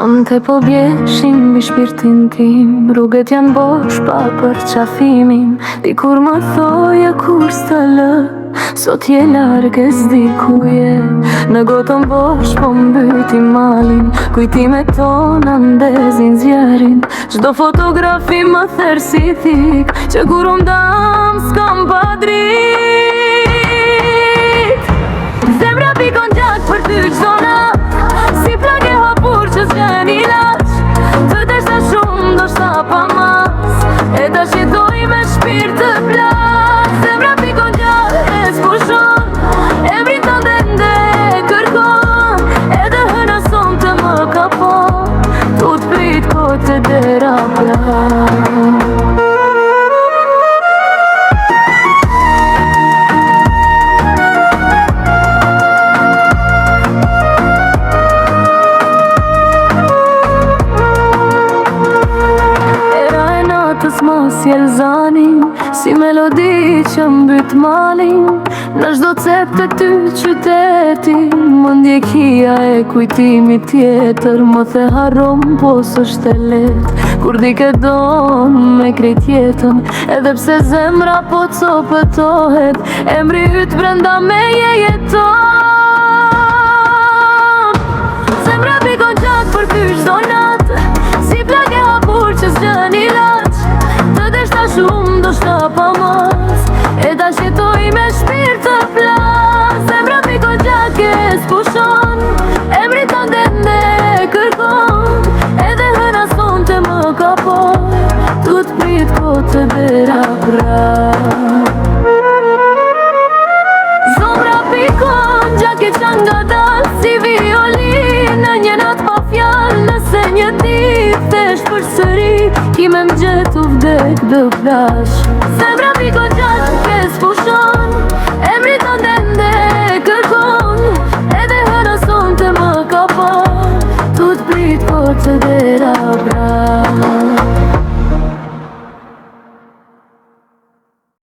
Sonte po bjeshim mbi shpirtin tim, rrugët janë bosh pa për qafimin. Dikur më thoje kur s'të lë, sot je larg e s'di ku je. Në gotën bosh po mbyti malin, kujtimet tona ndezin zjerin. Çdo fotografi më therë si thik, që kur dam s'kam pa drit. Zemra pikon gjak për ty çdo nat, si plak e hapur që s'ken ilaç. Të desha shumë do shta pa mas, e ta shitoj me shpirt të plak. Zemra pikon gjak e s'pushon, emrin tënde nde kërkon, edhe hëna son të më kapon, tu t'prit kote dera plak. Mos jelzani, si melodi që mbyt malin. Në çdo cep të ty qyteti, më ndjekia e kujtimi tjetër. Më the harrom, po s'është e let, kur di ke don me krejt jetën. Edhe pse zemra po copëtohet, emri yt brenda me je jeton. Zemra pikon gjak për ty çdo nat, si plak e hapur që s'gjen ilaç. Shumë do shta pa mas, e ta shitoj me shpirt të plak. Zemra pikon gjak e s'pushon, emri tënde nde kërkon, edhe hëna son të më kapon, tu t'prit kote dera prak. Zemra pikon gjak e qan nga dal si violin, në një nat pa fjall, nëse një dit thesht për sëri, ki me m'gjet u vdek dë flash. Zemra pikon gjak e s'pushon, emri tënde nde kërkon, edhe hëna son të më kapon, tu t'prit kote dera prak.